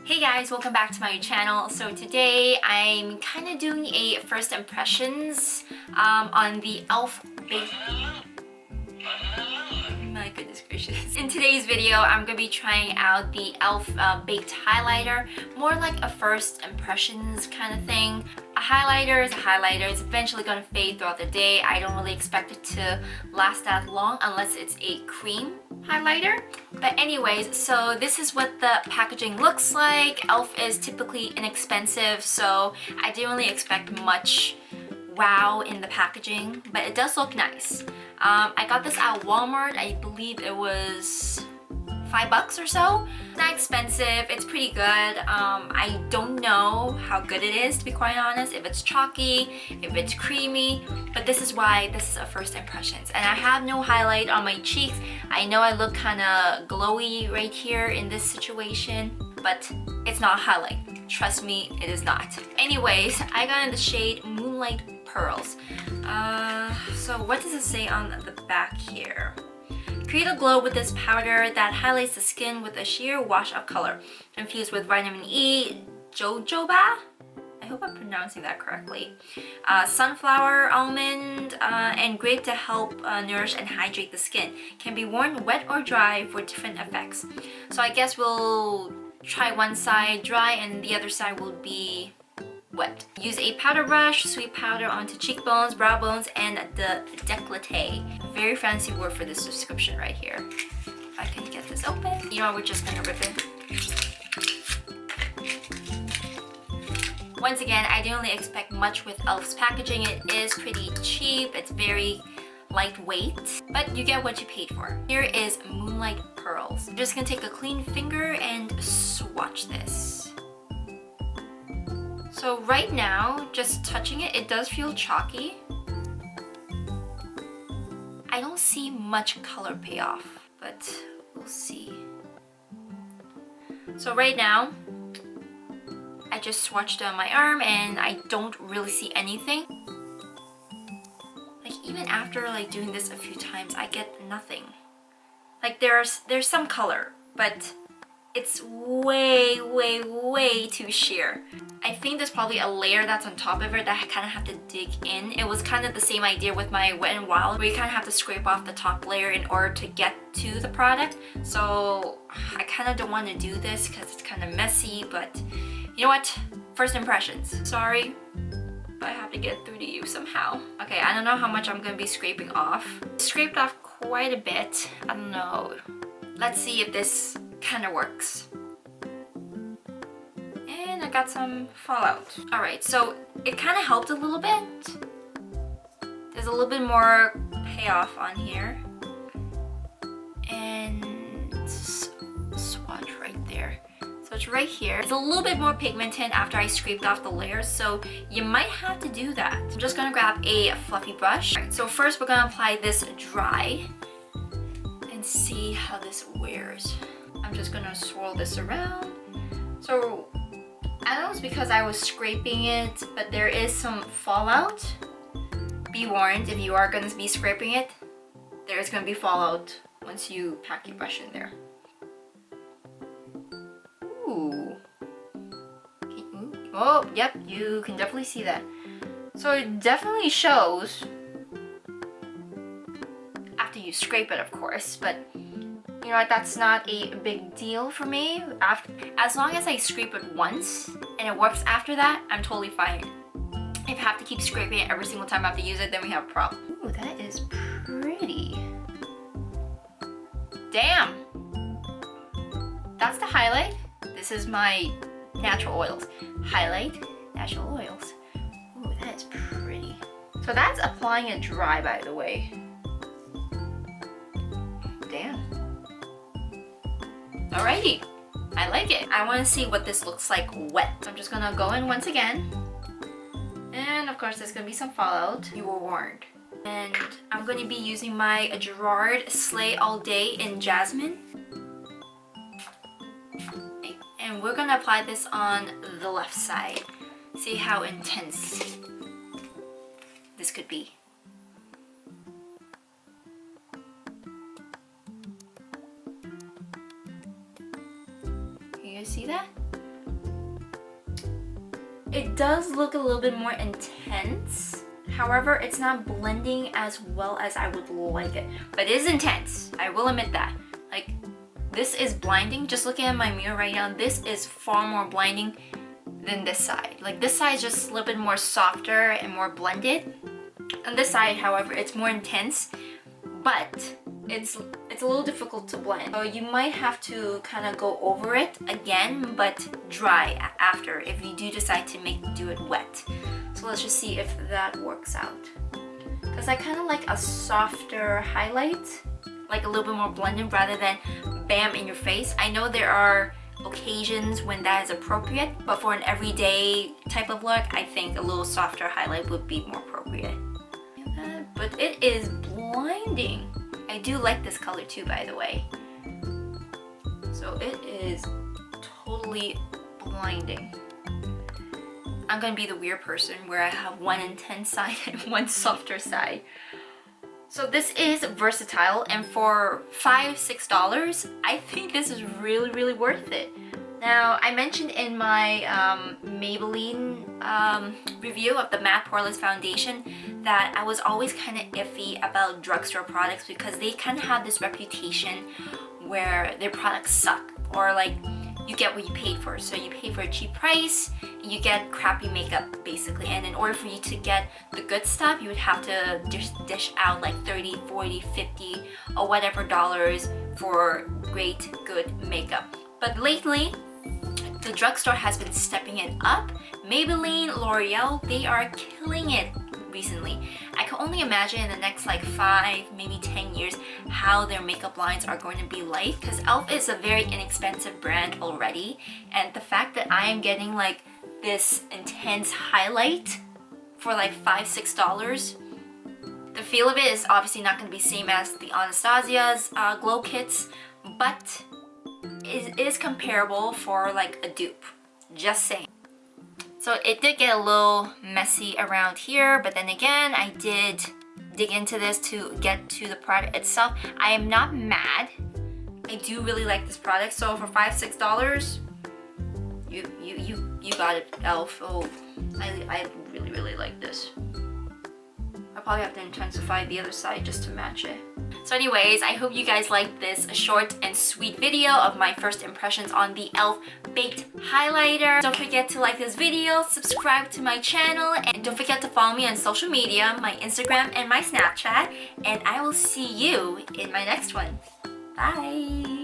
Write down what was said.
Hey guys, welcome back to my channel. So today I'm kind of doing a first impressions on the e.l.f. Beige. My goodness gracious. In today's video, I'm going to be trying out the e.l.f. Baked Highlighter. More like a first impressions kind of thing. A highlighter is a highlighter. It's eventually going to fade throughout the day. I don't really expect it to last that long unless it's a cream highlighter. But anyways, so this is what the packaging looks like. e.l.f. is typically inexpensive, so I didn't really expect much wow in the packaging, but it does look nice. I got this at Walmart. I believe it was $5 or so. Not expensive, it's pretty good. I don't know how good it is, to be quite honest, if it's chalky, if it's creamy, but this is why this is a first impressions. And I have no highlight on my cheeks. I know I look kind of glowy right here in this situation, but it's not a highlight. Trust me, it is not. Anyways, I got in the shade Moonlight Pearls. So what does it say on the back here? Create a glow with this powder that highlights the skin with a sheer wash of color. Infused with vitamin E, jojoba? I hope I'm pronouncing that correctly. Sunflower, almond, and grape to help nourish and hydrate the skin. Can be worn wet or dry for different effects. So I guess we'll try one side dry and the other side will be wet. Use a powder brush, sweep powder onto cheekbones, brow bones, and the décolleté. Very fancy word for this description right here. If I can get this open. You know what, we're just gonna rip it. Once again, I didn't really expect much with e.l.f.'s packaging. It is pretty cheap, it's very lightweight, but you get what you paid for. Here is Moonlight Pearls. I'm just gonna take a clean finger and swatch this. So right now, just touching it, it does feel chalky. I don't see much color payoff, but we'll see. So right now, I just swatched it on my arm and I don't really see anything. Like even after like doing this a few times, I get nothing. Like there's some color, but it's way too sheer. I think there's probably a layer that's on top of it that I kind of have to dig in. It was kind of the same idea with my Wet n Wild, where you kind of have to scrape off the top layer in order to get to the product. So I kind of don't want to do this because it's kind of messy, but you know what? First impressions. Sorry, but I have to get through to you somehow. Okay, I don't know how much I'm going to be scraping off. Scraped off quite a bit. I don't know. Let's see if this kind of works. And I got some fallout. Alright, so it kind of helped a little bit. There's a little bit more payoff on here. And swatch right there. So it's right here. It's a little bit more pigmented after I scraped off the layers, so you might have to do that. I'm just gonna grab a fluffy brush. Right, so first we're gonna apply this dry and see how this wears. I'm just gonna swirl this around. So I don't know if it's because I was scraping it, but there is some fallout. Be warned, if you are gonna be scraping it, there is gonna be fallout once you pack your brush in there. Ooh. Oh, yep, you can definitely see that. So it definitely shows after you scrape it, of course, but you know what, that's not a big deal for me. As long as I scrape it once and it works after that, I'm totally fine. If I have to keep scraping it every single time I have to use it, then we have a problem. Ooh, that is pretty. Damn! That's the highlight. This is my natural oils. Highlight, natural oils. Ooh, that is pretty. So that's applying it dry, by the way. Damn. Alrighty, I like it. I want to see what this looks like wet. So I'm just gonna go in once again. And of course there's gonna be some fallout. You were warned. And I'm gonna be using my Gerard Slay All Day in Jasmine. And we're gonna apply this on the left side. See how intense this could be. You guys see that? It does look a little bit more intense. However, it's not blending as well as I would like it. But it is intense. I will admit that. Like, this is blinding. Just looking at my mirror right now, this is far more blinding than this side. Like, this side is just a little bit more softer and more blended. On this side, however, it's more intense. But it's a little difficult to blend. So you might have to kind of go over it again, but dry after if you do decide to do it wet. So let's just see if that works out. Because I kind of like a softer highlight, like a little bit more blended rather than bam in your face. I know there are occasions when that is appropriate, but for an everyday type of look, I think a little softer highlight would be more appropriate. But it is blinding. I do like this color too, by the way. So it is totally blinding. I'm gonna be the weird person where I have one intense side and one softer side. So this is versatile, and for $5-6, I think this is really worth it. Now, I mentioned in my Maybelline review of the Matte+Poreless foundation that I was always kind of iffy about drugstore products because they kind of have this reputation where their products suck, or like you get what you paid for. So you pay for a cheap price, you get crappy makeup basically, and in order for you to get the good stuff, you would have to dish out like 30, 40, 50 or whatever dollars for great good makeup. But lately, the drugstore has been stepping it up. Maybelline, L'Oreal, they are killing it recently. I can only imagine in the next like 5, maybe 10 years how their makeup lines are going to be like, because e.l.f. is a very inexpensive brand already, and the fact that I am getting like this intense highlight for like $5-6, the feel of it is obviously not going to be same as the Anastasia's glow kits, but it is comparable for like a dupe, just saying. So it did get a little messy around here, but then again, I did dig into this to get to the product itself. I am not mad. I do really like this product. So for $5-6, you got it, e.l.f. Oh, I really like this. I'll probably have to intensify the other side just to match it. So anyways, I hope you guys liked this short and sweet video of my first impressions on the e.l.f. Baked Highlighter. Don't forget to like this video, subscribe to my channel, and don't forget to follow me on social media, my Instagram and my Snapchat, and I will see you in my next one. Bye!